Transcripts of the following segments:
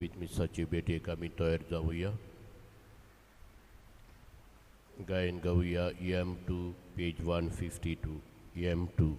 मिसाची भेटेक आमी तयार जावया. गायन गावया M2 पेज 152 M2.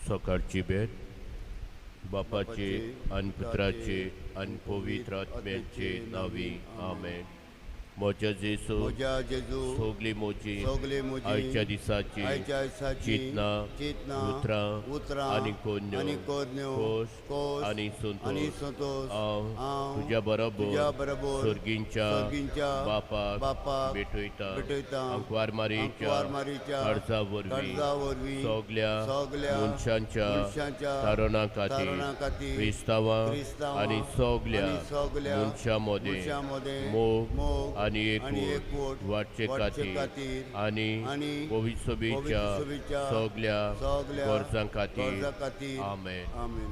सकाळची भेट बापाचे आणि पुत्राचे आणि पवित्र आत्म्याचे नावी आमेन. मोजा जेजू सोगली मोजी आयच्या दिसाची चितना उतरां आनी कोन्यो खोस आनी संतोष हांव तुज्या बरोबर सर्गींच्या बापाक भेटयता. अंकवार मारीच्या अर्जा वरवीं सगल्या मनशांच्या तारणा खातीर क्रिस्तांवां आनी सगल्या मनशां मदें मोग आनी एकवट वाडचे खातीर आनी पवित्रसभेच्या सगल्या गरजां खातीर आमेन.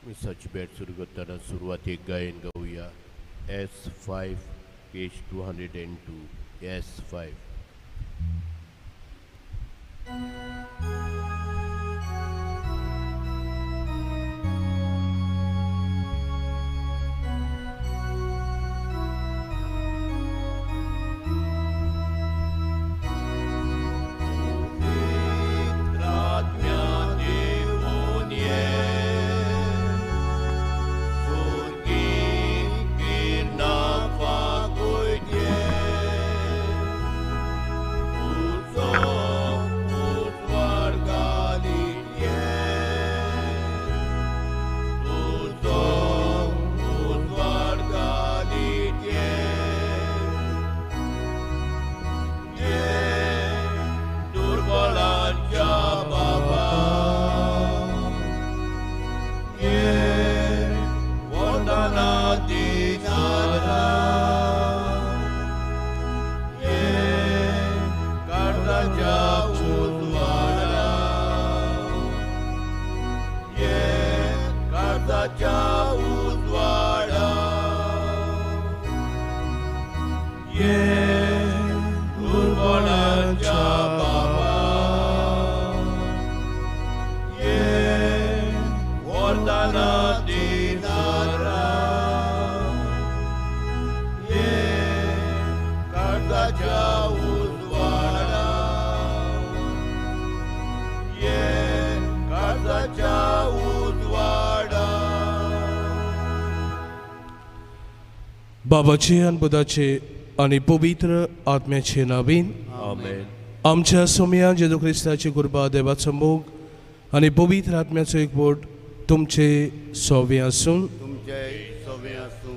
मिसाची भेट सुरू करताना सुरवातीक गायन गावया S5 पेज 202 S5. बाबाचे आनी बुदाचे आनी पवित्र आत्म्याचे नावीन आमेन. आमच्या सोम्या जेजू क्रिस्ताची कृपा देवाचो मोग आनी पवित्र आत्म्याचो एकवट तुमचे सोवे आसून तुमचे सवे आसूं.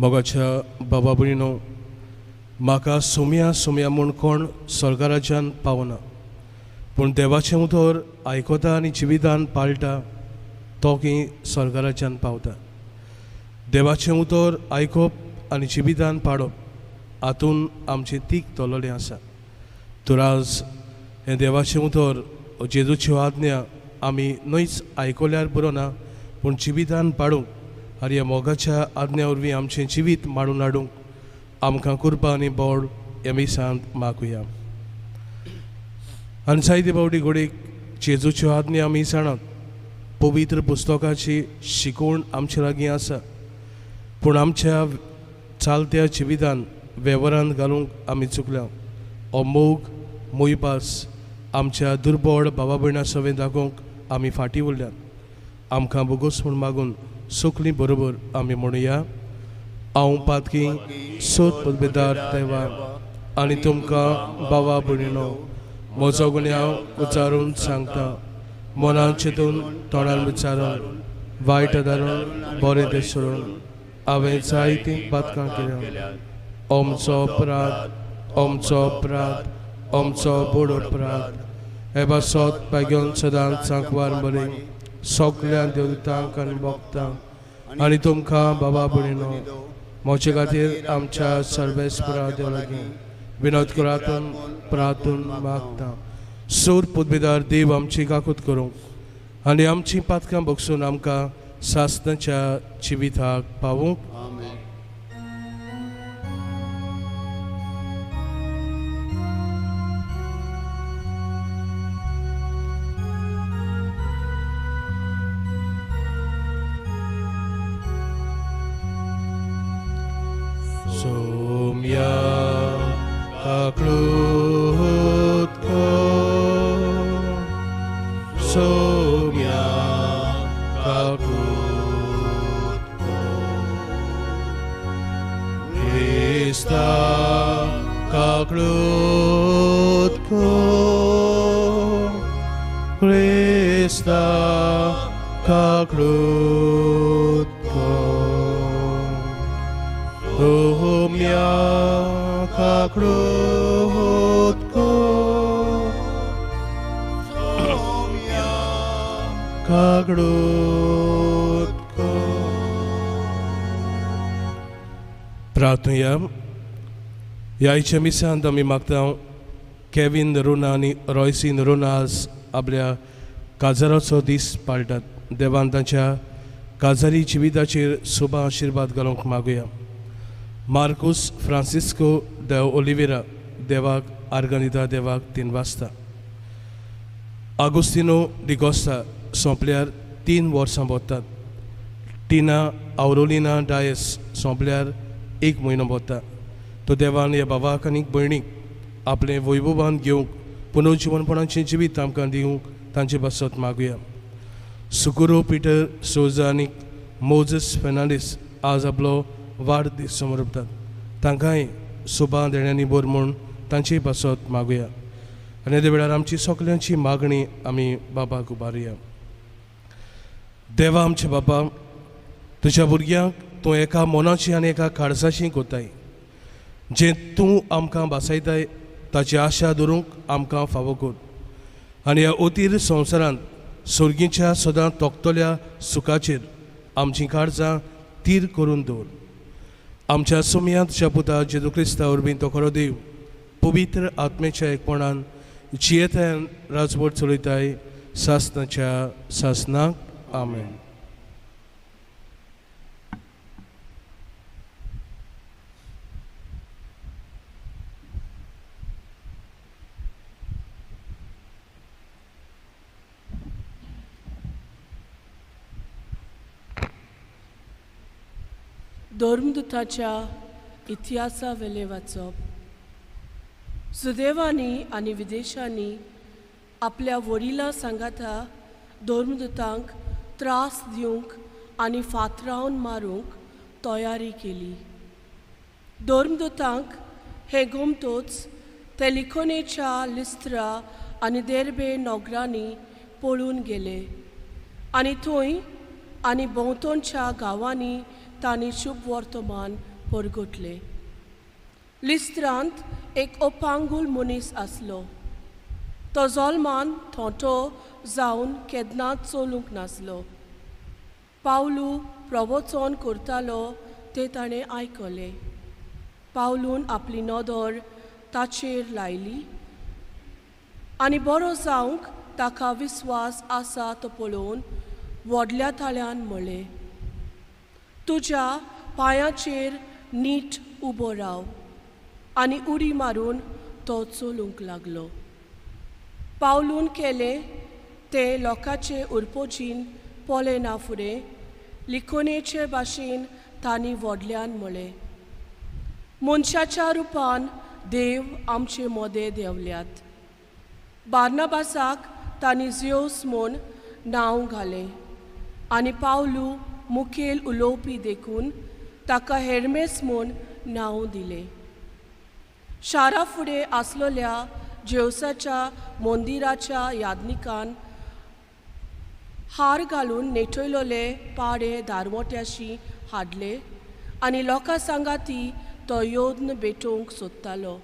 मोगाच्या बाबा भयणो, म्हाका सोम्या सोम्या म्हूण कोण स्वर्गाराज्यान पावना, पूण देवाचें उतर आयकता आनी जिवितान पाळटा तो की स्वर्गाराज्यान पावता. देवाचें उतर आयकप आनी जिवितान पाळप हातूंत आमचें तीख तोललें आसा. तर आज हें देवाचें उतर जेजूच्यो आज्ञा आमी न्हयच आयकल्यार बरो ना, पूण जिवितान पाळूंक आनी ह्या मोगाच्या आज्ञा वरवीं आमचें जिवीत मारून हाडूंक आमकां कृपा आनी बळ ह्या मिसांत मागुया. आनी जायते फावटी घडीक जेजूच्यो आज्ञा आमी जाणात, पवित्र पुस्तकाची शिकवण आमचे लागीं आसा, पूण आमच्या चालत्या जिवितान वेव्हारांत घालूंक आमी चुकल्या. हो मोग मोयपास आमच्या दुर्बळ भावा भयणां सवें दाखोवंक आमी फाटीं उरल्यात. आमकां बोगोस म्हूण मागून सुखली बरोबर आमी म्हणुया. हांव पातकी सोद पदवेदार देवा आनी तुमकां भावा भयणीनो, म्हजो गुन्यांव उच्चारून सांगता, मनान चिंतून तोंडान विचारून वायट धरून बरें तें सोडून हांवें जायतीं पातकां केल्यां. ओमचो अपराध, ओमचो अपराध, ओमचो बोड अपराध. हे बासोत पाग्योन सदांच सांकवार बरी सगल्या देवतांक आनी भक्तांक आनी तुमकां बाबा भयणीनो, म्हजे खातीर आमच्या सर्वेस्परा देवा लागीं विनोद करातून प्रार्थून मागता. सूर पदवेदार देव आमची काकूत करूंक आनी आमची पातकां बगसून आमकां सासणाच्या जिविताक पावूंक. सोम्या काकूत कर, सोम्या काकूत कर. Krista काकूत कर, Krista काकूत कर. Soomya kakrut ko, Soomya kakrut ko. प्रार्थना ह्या मिसांत आमी मागता केविन रोना आनी रॉयसीन रोना आज आपल्या काजाराचो दीस पाळटात. देवान तांच्या काजारी जिविताचेर शुभ आशिर्वाद घालूंक मागुया. मार्कुस फ्रांसिस्को de Oliveira देवाक आर्गानिता देवाक 3 वाजता. आगोस्तिनो डिकोस्ता सोंपल्यार 3 वर्सां भोगतात. टिना आवरोलिना डायस सोंपल्यार 1 म्हयनो भोगता. तो देवान ह्या भावाक आनी भयणीक आपले वैभवान घेवंक पुनर्जीवनपणाचें जिवीत आमकां दिवंक तांचे बसत मागुया. सुकुरो पिटर सोजा आनी मोजस फेर्नांडीस आज आपलो वाडदीस समोरतात. तांकांय शुभां देण्यांनी बोर म्हूण तांची बसत मागुया. आनी ह्या वेळार आमची सगल्यांची मागणी आमी बाबाक उबारुया. देवा आमचे बाबा, तुज्या भुरग्यांक तूं एका मोनाची आनी एका काळजाची कोताय. जें तूं आमकां बासयताय ताची आशा धरूंक आमकां फावो कर. आनी ह्या ओतीर संवसारांत सुर्गीच्या सदां तोखतल्या सुखाचेर आमचीं काळजां तीर करून दवर. आमच्या सोम्यांतच्या पुता जेजू क्रिस्ता वरवीं तो खरो देव पवित्र आत्मेच्या एकपणान जियेतान राजवट चलयताय सासणाच्या सासनाक. आमेन. धर्मदुताच्या इतिहासा वेले वाचप. सुदैवांनी आनी विदेशांनी आपल्या वडिलां सांगाता धर्मदुतांक त्रास दिवंक आनी फातरावन मारूंक तयारी केली. धर्मदूतांक हे घुमतूच ते लिखोनेच्या लिस्त्रा आनी देर्बे नोगरांनी पळून गेले आनी थंय आनी भोंवतणच्या गांवांनी तांणी शुभ वर्तमान परगटले. लिस्त्रांत एक ओपांगूल मनीस आसलो. तो जल्मान थोंटो जावन केदनाच चलूंक नासलो. पावलू प्रवचन करतालो ते ताणें आयकलें. पावलून आपली नदर ताचेर लायली आनी बरो जावंक ताका विस्वास आसा तो पळोवन व्हडल्या ताळ्यान म्हणलें, तुज्या पांयाचेर नीट उबो राव. आनी उडी मारून तो चलूंक लागलो. पावलून केलें ते लोकांचे उरपोजीन पोले ना फुडें लिखोनेचे भाशेन तांणी व्हडल्यान म्हळें, मनशाच्या रुपान देव आमचे मोदे देंवल्यात. बार्नाबासाक तांणी जियोस म्हूण नांव घालें आनी पावलू मुखेल उलोवपी देखून ताका हेर्मेस म्हूण नांव दिलें. शारा फुडें आसलोल्या जेवसाच्या मंदिराच्या यादनिकान हार घालून नेटयलोले पाडे दारवट्याशी हाडले आनी लोकां सांगाती तो योद्न भेटोवंक सोदतालो.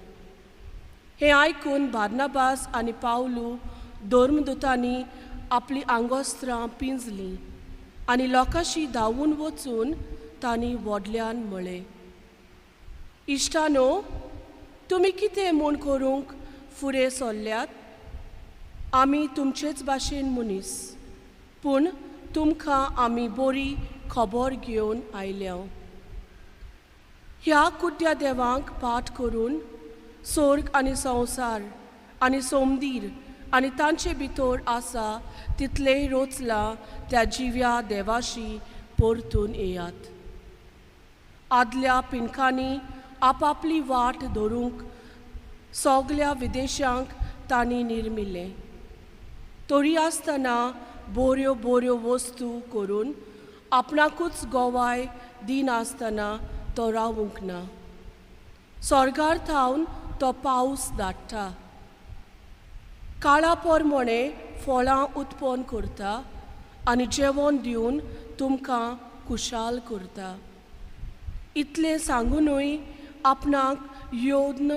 हें आयकून बार्नाबास आनी पावलू धर्मदूतांनी आपली आंगोस्त्रां पिंजलीं आनी लोकांशी धांवून वचून तांणी व्हडल्यान म्हळें, इश्टानो, तुमी कितें म्हूण करूंक फुडें सरल्यात? आमी तुमचेच भाशेन मनीस, पूण तुमकां आमी बरी खबर घेवन आयल्या. ह्या कुड्ड्या देवांक पाठ करून स्वर्ग आनी संवसार आनी सोमदीर आनी तांचे भितर आसा तितलेय रोचलां त्या जिव्या देवाशी परतून येयात. आदल्या पिणकांनी आपापली वाट धरूंक सगल्या विदेशांक तांणी निर्मिल्लें. तरी आसतना बऱ्यो बऱ्यो वस्तू करून आपणाकूच गोवाय दिनासतना तो रावूंक ना. स्वर्गार थावन तो पावस धाडटा, काळा पोरमोणे फळां उत्पन्न करता आनी जेवण दिवन तुमकां खुशाल करता. इतलें सांगूनय आपणाक योद्न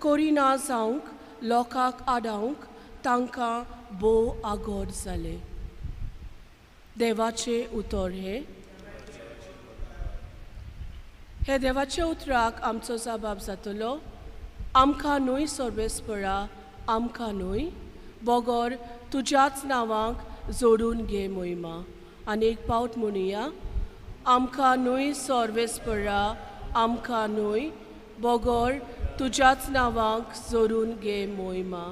करिना जावंक लोकांक आडावंक तांकां भोव आगोड जालें. देवाचें उतर हे देवाच्या उतराक आमचो जबाब जातलो, आमकां न्हय सर्वेस्परा, आमकां न्हय, बोगोर तुज्याच नांवांक जोडून घे मोहिमा. आनी एक पावट म्हणुया, आमकां न्हय सर्वेस्परा, आमकां न्हय, बोगोर तुज्याच नांवांक जोडून घे मोहिमा.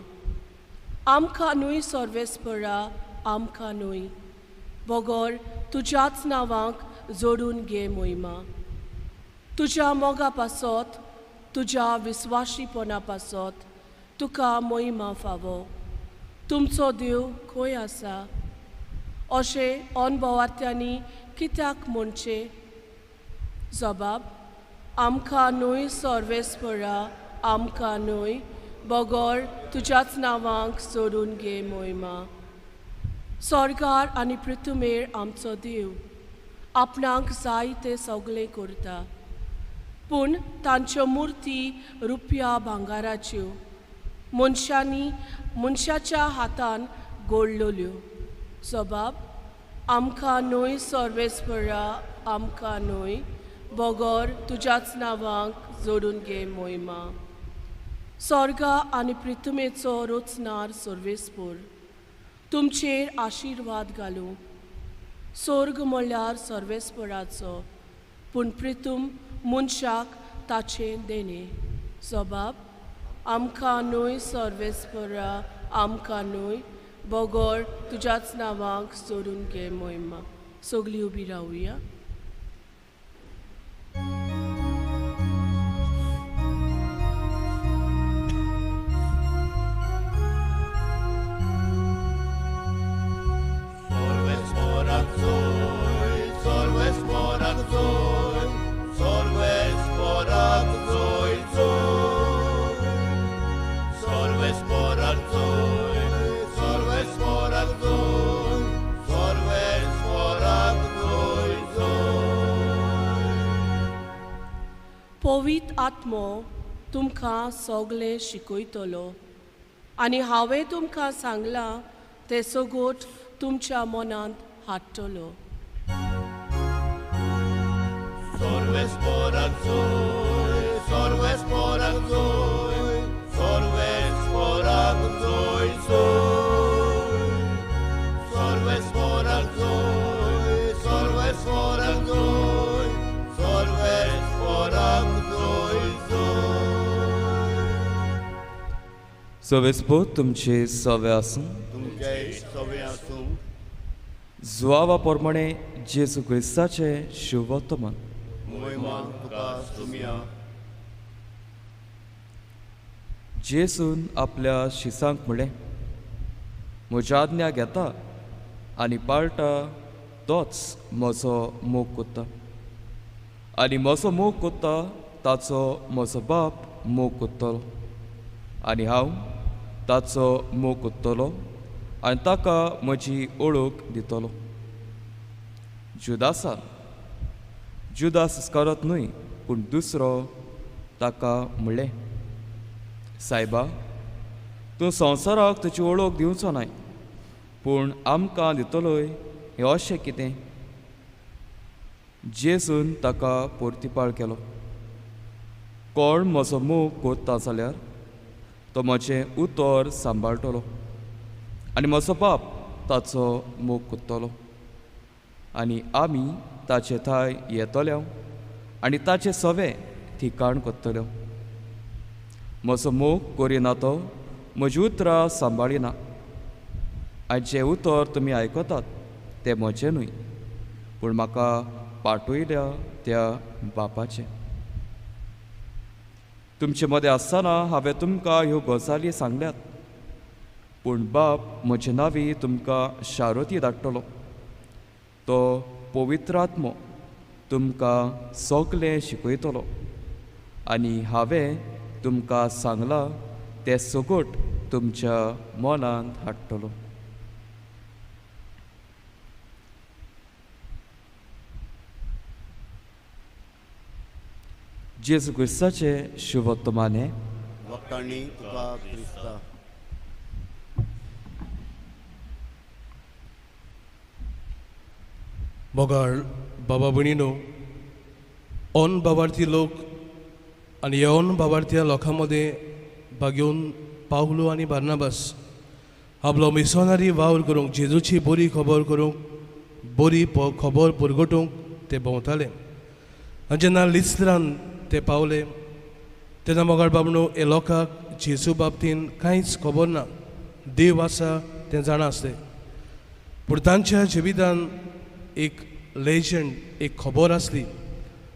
आमकां न्हय सर्वेस्परा, आमकां न्हय, बोगोर तुज्याच नांवांक जोडून घे मोहिमा. तुज्या मोगा पासत, तुज्या विस्वाशीपणा पासत तुका मोहिमा फावो. तुमचो देव खंय आसा? अशें अणभवार्थ्यांनी कित्याक म्हणचे? जबाब, आमकां न्हय सर्वेस्परा, आमकां न्हय, बोगोर तुज्याच नांवांक जोडून घे मोहिमा. स्वर्गार आनी पृथ्वीमेर आमचो देव आपणाक जाय तें सगळें करता, पूण तांच्यो मुर्ती रुपया भांगाराच्यो मनशाच्या हातान घडलोल्यो. जबाब, आमकां न्हय सर्वेस्परा, आमकां न्हय, बोगोर तुज्याच नांवांक जोडून घे मोहिमा. स्वर्गा आनी पृथ्वीचो रोचनार सर्वेस्पर तुमचेर आशिर्वाद घालूं. स्वर्ग म्हणल्यार सर्वेस्पराचो, पूण पृथ्वी मनशाक ताचें देणें. जबाब, आमकां न्हय सर्वेस्परा, आमकां न्हय, बोगोर तुज्याच नांवांक जोडून घे मोहिमा. सगळीं उबी रावुया. Sorvesporak zoy, sorvesporak zoy. पवित्र आत्मो तुमकां सगळें शिकयतलो आनी हांवें तुमकां सांगलां तें सगोट तुमच्या मनांत हाडटलो. Sorves porak zoy, sorves porak zoy, sorves porak zoy zoy. Sorves porak zoy, sorves porak zoy, sorves porak zoy zoy. सवेस्पो तुमचे सवे आसूं तुमचे सवे आसूं जुवावा पोरमणे जेजू क्रिस्ताचे शुभ वर्तमान. मोहिमा तुका सुमिया. जेसून आपल्या शिसांक म्हणलें, म्हज्या आज्ञा घेता आनी पाळटा तोच म्हजो मोग कोत्ता आनी म्हजो मोग कोत्ता ताचो म्हजो बाप मोग कोत्तलो आनी हांव ताचो मोग कोत्तलो आनी ताका म्हजी ओळख दितलो. जुदास इस्कारोत न्हय पूण दुसरो ताका म्हणलें, सायबा, तूं संवसाराक तुजी ओळख दिवचो नाय, पूण आमकां दितलोय हें अशें कितें? जेसून ताका परतिपाळ केलो, कोण म्हजो मोग कोत्ता जाल्यार तो म्हजें उतर सांबाळटलो आनी म्हजो बाप ताचो मोग कोत्तलो आनी आमी ताचे थंय येतल्यो आनी ताचे सवे ठिकाण कोत्तल्यो. म्हजो मोग करिना तो म्हजी उतरां सांबाळिना आनी जें उतर तुमी आयकतात तें म्हजें न्हय पूण म्हाका पाठयल्या त्या बापाचें. तुमचे मदें आसतना हांवें तुमकां ह्यो गजाली सांगल्यात, पूण बाप म्हजे नांवी तुमकां शारोती धाडटलो. तो पवित्र आत्मो तुमकां सगळें शिकयतलो आनी हांवें तुमकां सांगलां तें सगोट तुमच्या मनांत हाडटलो. जेजू क्रिस्ताचें शुभ वर्तमान हें. वखदाणी तुका क्रिस्ता. मोगाळ बाबा भयणीनो, ऑन बाबार्थी लोक आनी ऑन बाबार्थ्या लोकांमध्ये भाग्योन पावलो आनी बार्नाबास आपलो मिशनरी वावर करूंक, जेजूची बरी खबर करूंक, बरी खबर पुरगटूंक ते भोंवताले. आनी जेन्ना लिस्त्रान ते पावले तेन्ना मोगाळ बाबणो हे लोकांक जेजू बाबतीन कांयच खबर ना, देव आसा तें जाणा आसले. पूण तांच्या जिवितान एक लेजंड, एक खबर आसली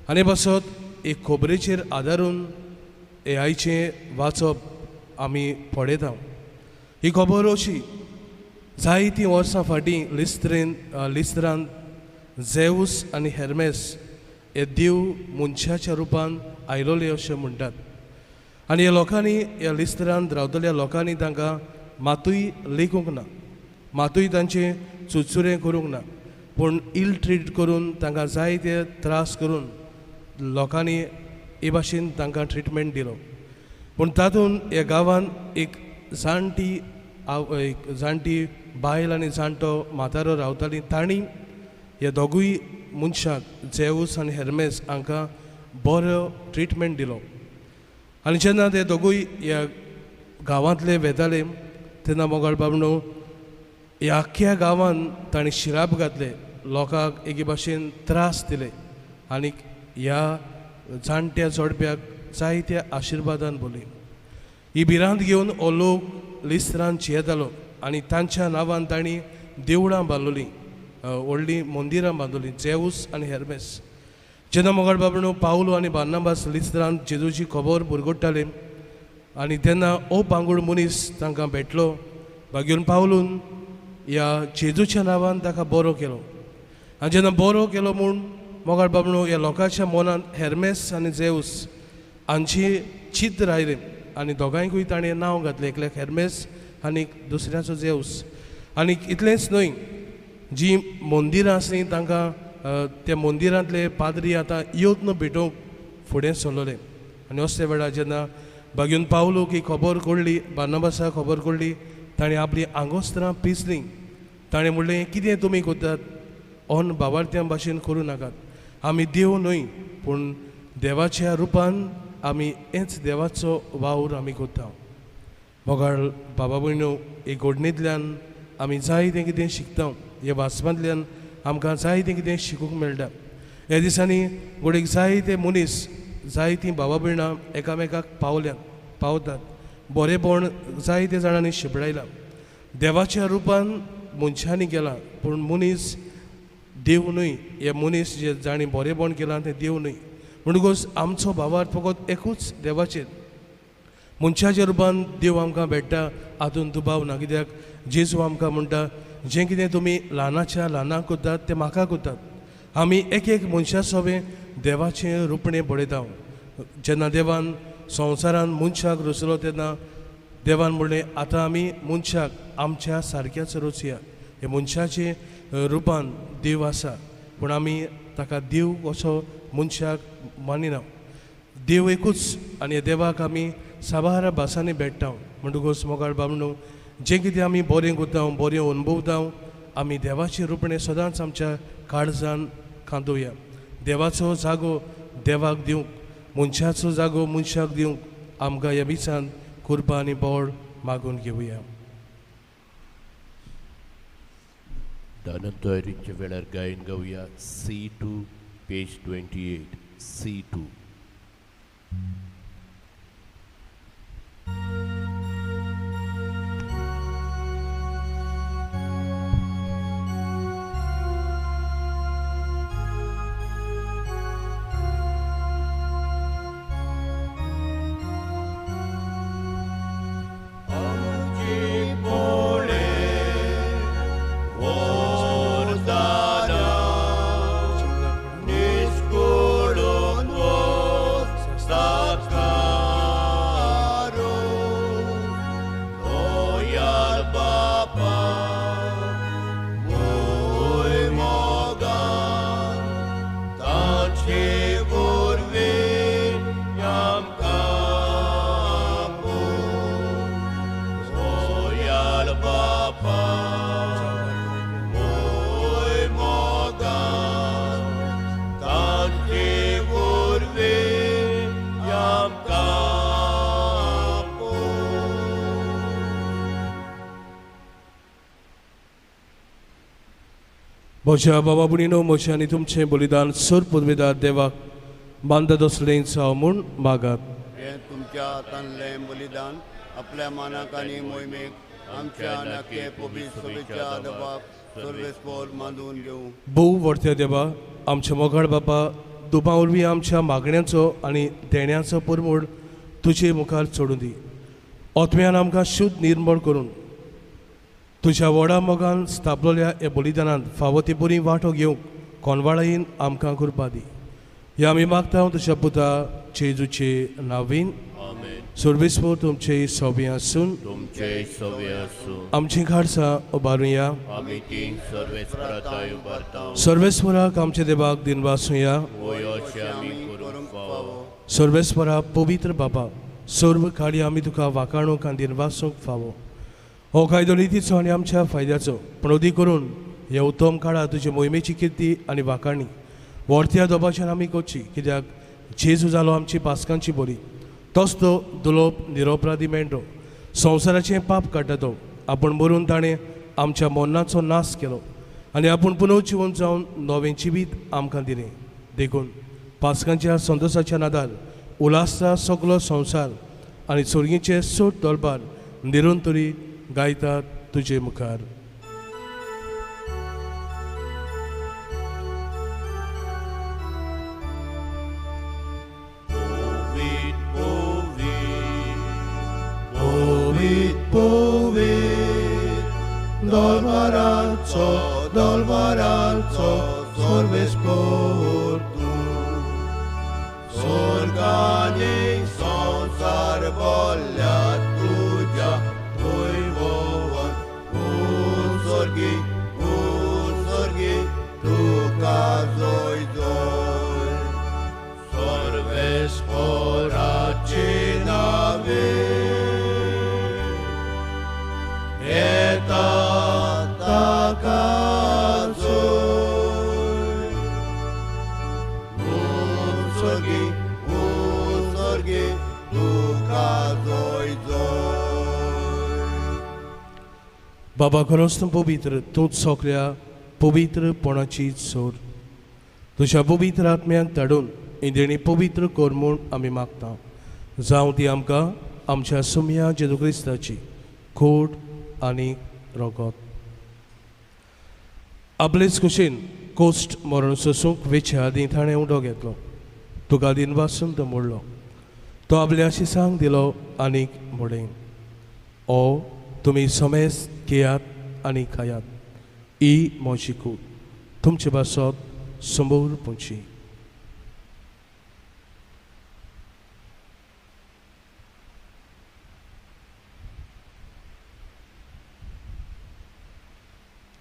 आनी पासत एक खबरेचेर आदारून हे आयचें वाचप आमी पळयता. ही खबर अशी, जायतीं वर्सां फाटीं लिस्त्रान झेऊस आनी हेर्मेस हे देव मनशाच्या रुपान आयलोले अशें म्हणटात. आनी ह्या लोकांनी, ह्या लिस्त्रान रावतल्या लोकांनी तांकां मातूय लेखूंक ना, मातूय तांचें चुचुरें करूंक ना, पूण इल ट्रीट करून तांकां जायते त्रास करून लोकांनी हे भाशेन तांकां ट्रिटमेंट दिलो. पूण तातूंत ह्या गांवांत एक जाणटी बायल आनी जाणटो म्हातारो रावताली. तांणी ह्या दोगूय मनशाक झेऊस आनी हेर्मेस हांकां बरो ट्रिटमेंट दिलो. आनी जेन्ना ते दोगूय ह्या गांवांतले वेताले तेन्ना मोगाळ बाबणो ह्या आख्ख्या गांवांत तांणी शिराप घातले, लोकांक एके भाशेन त्रास दिले आनी ह्या जाणट्या जोडप्याक जायत्या आशिर्वादान भोली. ही भिरांत घेवन हो लोक लिस्त्रान येतालो आनी तांच्या नांवान तांणी देवळां बांदलोलीं, व्हडलीं मंदिरां बांदलोलीं, झेऊस आनी हेर्मेस. जेन्ना मोगाळ बाबणो पावलो आनी बार्नाबास लिस्त्रान जेजूची खबर बुरगोडटाले आनी तेन्ना हो पांगूळ मनीस तांकां भेटलो. भाग्योन पावलून ह्या जेजूच्या नांवान ताका बरो केलो. आनी जेन्ना बरो केलो म्हूण मोगाळ बाबणो ह्या लोकांच्या मनांत हेर्मेस आनी झेऊस हांची चिंत रायलें आनी दोगांयकूय ताणें नांव घातलें, एकल्याक हेर्मेस आनी दुसऱ्याचो झेऊस. आनी इतलेंच न्हय, जीं मंदिरां आसलीं तांकां त्या मंदिरांतले पाद्री आतां योत्न भेटोवंक फुडें सरलोले. आनी असले वेळार जेन्ना बागेवन पावलो की खबर कोडली बार्नबासा खबर कोडली ताणें आपली आंगोस्त्रां पिसलीं ताणें म्हणलें कितें तुमी कोत्तात ऑन बाबार्थ्यां भाशेन करूं नाकात आमी देव न्हय पूण देवाच्या रुपान आमी हेंच देवाचो वावर आमी कोत्ता मोगाळ बाबा भयणो हे घडणेंतल्यान आमी जायतें कितें शिकता हे वाचपांतल्यान आमकां जायतें कितें शिकूंक मेळटा ह्या दिसांनी घोडेक जायते मनीस जायतीं बाबा भयणां एकामेकाक पावतात बरेपण जायते जाणांनी शिपडायलां देवाच्या रुपान मनशांनी केलां पूण मनीस देव न्हय हे मनीस जे जाणी बरेपण केलां तें देव न्हय म्हणटकूच आमचो भावार्थ फकत एकूच देवाचेर मनशाच्या रुपान देव आमकां भेटता हातूंत दुबाव ना कित्याक जेजू आमकां म्हणटा जें कितें तुमी ल्हानाच्या ल्हानाक कोत्तात तें म्हाका कोत्तात आमी एक एक मनशा सोबे देवाचें रुपणें पळयता जेन्ना देवान संवसारान मनशाक रचलो तेन्ना देवान म्हणलें आतां आमी मनशाक आमच्या सारक्याच रचुया हे मनशाचे रुपान देव आसा पूण आमी ताका देव कसो मनशाक मानिना देव एकूच आनी ह्या देवाक आमी साबार भासांनी भेटता म्हणटकूच मोगाळ बाबणो जें कितें आमी बरें कोत्ता बरें अनुभवता आमी देवाचें रुपणें सदांच आमच्या काळजान खांदोवया देवाचो जागो देवाक दिवंक मनशाचो जागो मनशाक दिवंक आमकां ह्या दिसान कृपा आनी बळ मागून घेवया दानतयारीच्या वेळार गायन गावया C2 पेज 28 C2 म्हज्या बाबा भयणीनो म्हजें आनी तुमचें बलिदान सर पदवेदार देवाक बांदत असलें जावं म्हूण मागात हे तुमच्या हातांतलें बलिदान आपल्या मानाक आनी मोहिमेक आमच्या नाके पवित्र सभेच्या आदबाक सर्वेस्पोर मानून घेवं भोव वर्त्या देवा आमच्या मोगाळ बापा दुबा वरवीं आमच्या मागण्यांचो आनी देण्याचो परमोड तुजे मुखार चडूं दी ओतम्यान आमकां शुद्ध निर्मळ करून तुज्या व्हडा मोगान स्थापलेल्या हे बलिदानांत फावो ती बरी वांटो घेवंक कोनवाळायेन आमकां कृपा दी हे आमी मागता तुज्या पुता जेजूचे नांवेन सर्वेस्पोर तुमचे सोबे आसून तुमचे सवे आसूं आमची घाडसां उबारुया आमी तीन सर्वेस्पराताय उबारता सर्वेस्पराक आमच्या देवाक दिनवासुया वय अशें आमी करूंक फावो सर्वेस्परा पवित्र बाबा सर्व काळी आमी तुका वाखाणूंक आनी दिनवासूंक फावो हो कायदो नितीचो आनी आमच्या फायद्याचो पण अदी करून हे उत्तम काळात तुजे मोहिमेची किर्ती आनी वाखाणी वर्त्या दोबाच्यान आमी करची कित्याक जेजू जालो आमची पासकांची बरी तोच तो दुलोप निरोपराधी मेंढरो संवसाराचें पाप काडटा तो आपूण मरून ताणें आमच्या मोन्नाचो नाश केलो आनी आपूण पुनर्जिवन जावन नवें जिवीत आमकां दिलें देखून पासकांच्या संतोशाच्या नादार उलासता सगलो संवसार आनी चोरगीचे सोट दरबार निरंतरी गायतात तुजे मुखार Dolvaranzo, sorvespor tu, sorgani sonsar volja tuja, tuj vovan, sorgi, tu kazoj zoj, sorvespora बाबा खरोच तूं पवित्र, तूंच सगळ्या पवित्रपणाची सोर. तुज्या पवित्र आत्म्याक धाडून इंद्रिणी पवित्र कर म्हूण आमी मागता. जावं ती आमकां आमच्या सुम्या जेजू क्रिस्ताची खोट आनी रगत. आपलेच कुशीन कोस्ट मरण सोसूंक वेच्या आदीं ताणें उडो घेतलो. तुका दिन वासून तो मोडलो. तो आपल्या शिसांक दिलो आनीक मोडें. ओ तुमी समेज घेयात आनी खायात. ही म्हजी कूड. तुमचे बासत समोर पोंची.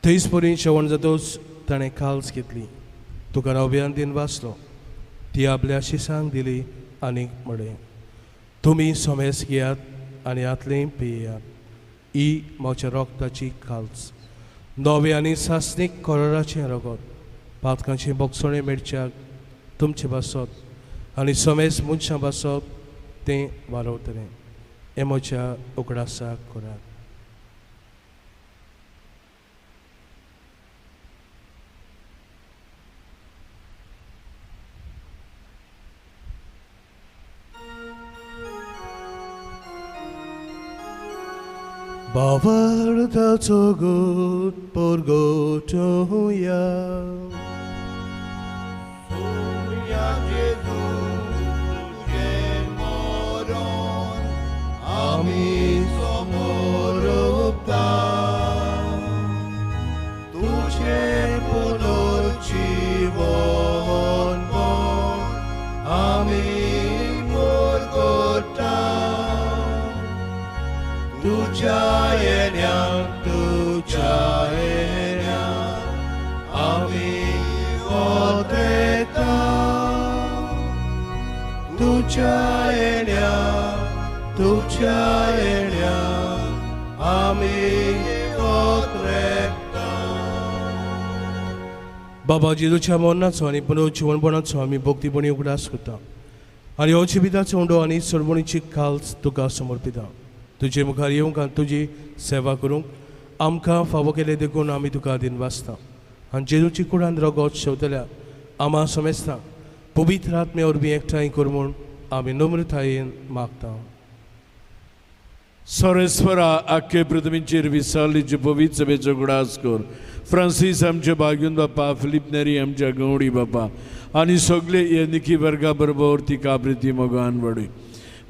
थंयच परी जेवण जातोच ताणें काल्स घेतली. तुका नव्यान दिन वाचलो. ती आपल्या शिसांक दिली आनीक म्हळें, तुमी समेज घेयात आनी आतलें पियेयात. ही म्हज्या रोगताची काल्स. नवे आनी सासणीक कोराचें रगत पातकांचे बोगसणे मेडच्याक तुमचे बासत आनी समेज मनशां बासत तें वालोवतलें. हें म्हज्या उगडासाक करात. Bavardato good porgotoya. Soya Jesu, tuje moron, ami somorupta. Tuje podorci von bon, ami morgota. Tuja yenyang, ami oteta. Tuja yenyang, ami otreta. बाबा जेजूच्या मरणाचो आनी पुनरुज्जीवनपणाचो आमी भक्तीपणी उगडास करता. आनी हो जिविताचो उंडो आनी सरमणीची काल्स तुका समर्पिता. तुजे मुखार येवंक आनी तुजी सेवा करूंक आमकां फावो केले देखून आमी तुका दिन वाचता. आनी जेजूची कुडान रगत शेवतल्या आमा समेस्ता पवित्र आत्मे वरवीं एकठांय कर म्हूण आमी नम्रतायेन मागता. सोरेस्वरा आख्खे पृथ्वीचेर विसारलीचे पवित्र सभेचो गुडास कर. फ्रांसीस आमचे बागून बापा, फिलिप नेरी आमच्या गवडी बापा आनी सगळे हे निखी वर्गा बरोबर ती काबरिती मोगान वडय.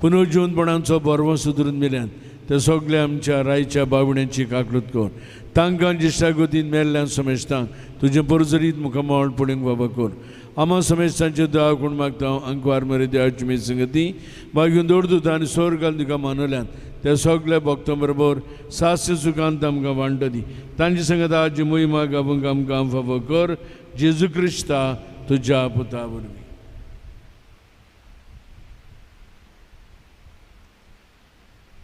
पुनर्जीवनपणाचो बरवो सुदरून मेल्यान ते सगळे आमच्या रायच्या बावड्यांची काकलूत कर. तांकां जिश्टागोतीन मेल्ल्यान समेस्तांक तुजें परजरीत मुखामळ पडूंक बाबा कर. आमा समेस्तांचे दुआ कोण मागता हांव अंकवार मरे देवाची मी संगती बागून दौडता आनी स्वर्गाल तुका मानल्यान ते सगळे भक्तां बरोबर सास्य सुखांत आमकां वांटो दी. तांचे संगत आजी मोहिमा गावूंक आमकां फावो कर. जेजू क्रिस्ता तुज्या पुता वरवीं.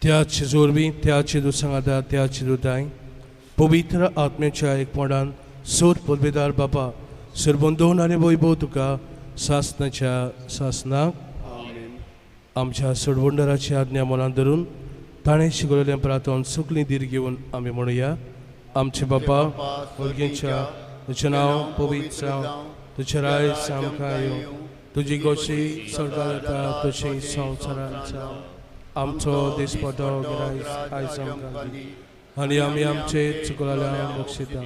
त्याच जोरवीं त्याचे दुसंगादा त्याचे दुदाय पवित्र आत्म्याच्या एकपणान सोर पदवेदार बापा सरबंदोन आनी वैभव तुका सासनाच्या सासनाक आमच्या सोडवंडराची आज्ञा मनात धरून ताणें शिकवलेलें प्रार्थन सगळीं दीर घेवन आमी म्हणुया. आमचे बापा भुरग्यांच्या तुजें नांव पवित्र जावं. तुजें राय आमकां येवं. तुजी गोशी स्वर्गांत येता तशी संवसारांत जावं. आमचो दिसपतो गिरायस आयज आमकां दी. आनी आमी आमचे चुकलाल्यांक बक्षिता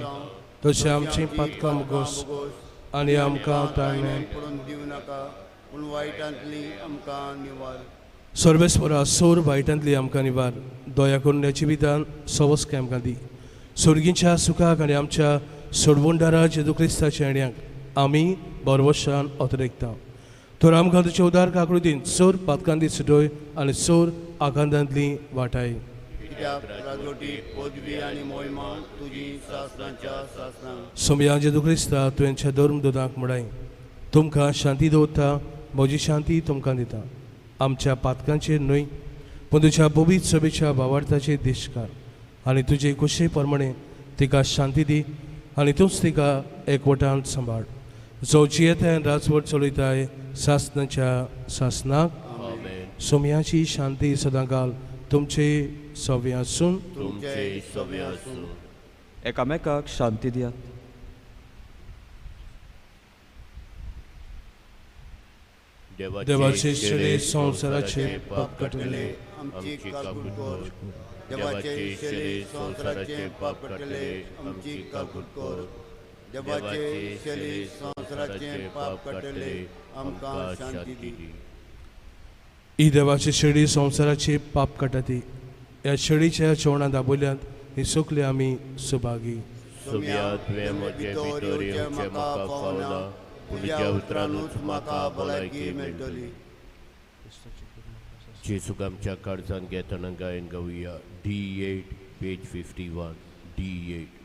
तशें आमची पातकां मुगोस आनी आमकां ताळमें पडून दिवं नाका पूण वायटांतली आमकां निवार. सर्वेस्परा सोर वायटांतली आमकां निवार. दया करून ह्या जिवितान सवस्के आमकां दी. सुर्गीच्या सुखाक आनी आमच्या सोडवंडारा जेजू क्रिस्ताच्या येण्याक आमी बरवशान ओतरेकता. तर आमकां तुज्या उदार काकृतीन सोर पातकांतली सुटोय आनी सोर आकांतांतली वाटाय. कित्याक राजवटी पदवी आनी मोहिमा तुजी सासनाच्या सासना. सोम्या जेजू क्रिस्ता तुवेंच्या धर्म दोदाक म्हणाय. तुमकां शांती दवरता, म्हजी शांती तुमकां दिता. आमच्या पातकांचेर न्हय पूण तुज्या पवित्र सभेच्या भावार्थाचेर दिश्कार आनी तुजे कुशे प्रमाणे तिका शांती दी आनी तूंच तिका एकवटान सांबाळ. जो जियेताय राजवट चलयताय सासनाच्या सासनाक सोम्याची शांती सदां घाल तुमचे सव्या आसून तुमचे सव्या आसूं. एकामेकाक शांती दियात. देवाचे शिळे संसाराचे पाप कटले आमची काकूट कर. देवाचे शिळे संसाराचे पाप कटले आमची काकूट कर. देवाचे शिळे संसाराचे पाप कटले आमकां शांती दी. ही देवाची शेळी संसाराची पाप काटाती. ह्या शेळीच्या जेवणां दाबोल्यांत ही सुखले आमी सुभागी. सुम्या तुवें म्हजे भितर येवचें म्हाका फावना, तुज्या उतरांनूच म्हाका भलायकी मेळटली. जेजूक आमच्या काळजान घेतना गायन गावया. D8 page 51. D8.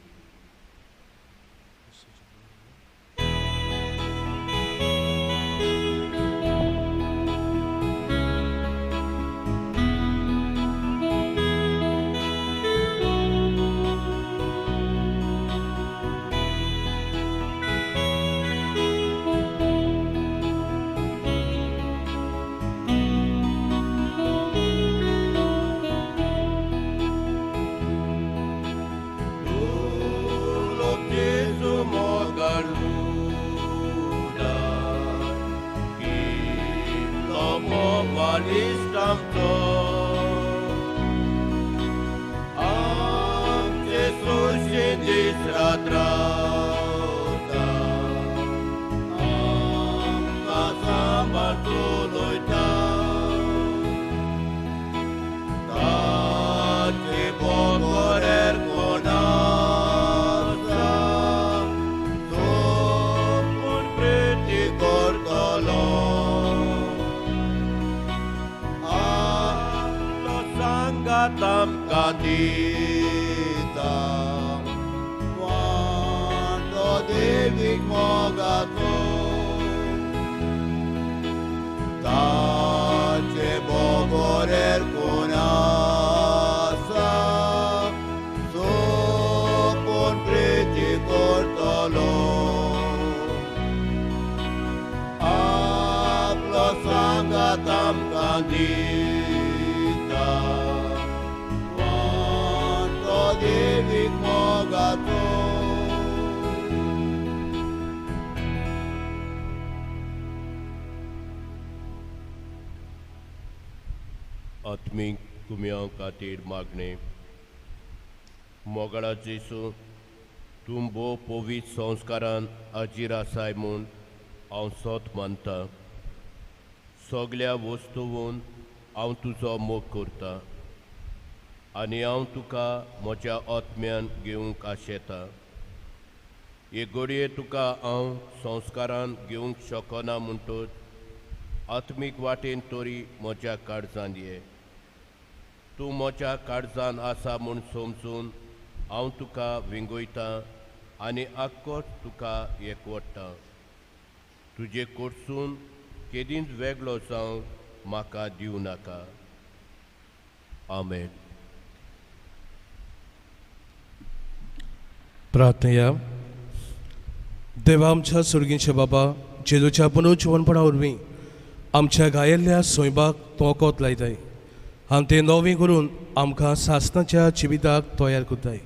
आत्मीक कुम्यां खातीर मागणे. मोगळा जेसू, तूं भोव पवित्र संस्कारान हाजीर आसाय म्हूण हांव सोत मानता. सगळ्या वस्तूंत हांव तुजो मोग करतां आनी हांव तुका म्हज्या आत्म्यान घेवंक आशेतां. हे घडये तुका हांव संस्कारान घेवंक शकना म्हणटच आत्मीक वाटेन तरी म्हज्या काळजान ये. तूं म्हज्या काळजान आसा म्हूण समजून हांव तुका विंगयतां आनी आक्कोच तुका एकवडटां. तुजे कडसून केदींच वेगळो जावंक म्हाका दिवं नाका. आमेन. प्रार्थया. देवा आमच्या सुर्गीचे बाबा, जेजूच्या पुनरुज्जीवनपणा वरवीं आमच्या घायल्ल्या सोयबाक तो कोत लायताय आनी तें नवें करून आमकां सासणाच्या जिविताक तयार करताय.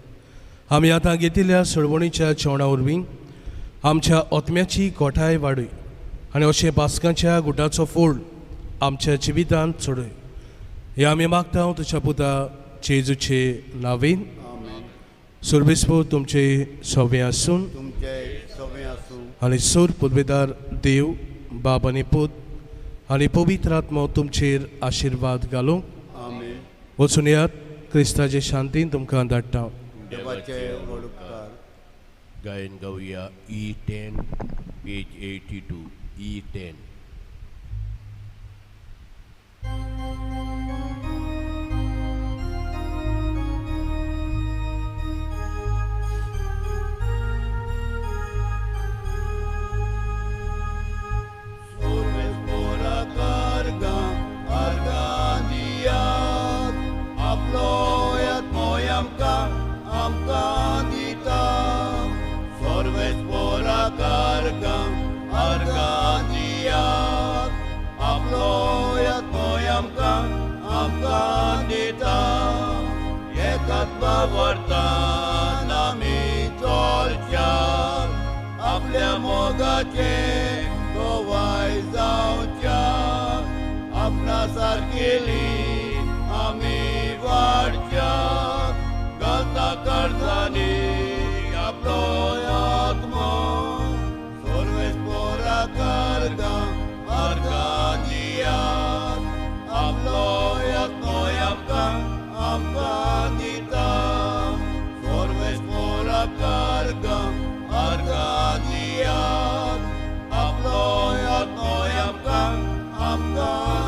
आमी आतां घेतिल्ल्या सडवणीच्या जेवणा वरवीं आमच्या आत्म्याची गोठाय वाडय आनी अशें पास्कांच्या गुटाचो फोड आमच्या जिवितांत चडय. हे आमी मागता तुज्या पुता जेजूचे नांवेन. सुरबेस्पो तुमचे सवे आसून तुमचे सवे आसूं आनी सूर पुदवेदार देव बाब आनी पूत आनी पवित्र आत्मो तुमचेर आशिर्वाद घालूं. आमेन. वचून यात. क्रिस्ताचे शांतीन तुमकां धाडटा. देवाचे व्हड उपकार. गायन गावया. E10 page 82. E10. आमकां दिता. एकात्मा वर्तान आमी देवाचे गोवाय जावच्या आपणा सारकेली आमी वाडच्या गलता कर्जांनी आपलो आत्मो सोर्वेस पोरा करगा अर्गा दियात आपलो आत्मो आमकां दिता सोर्वेस पोरा करगा अर्गा दियात आपलो आत्मो आमकां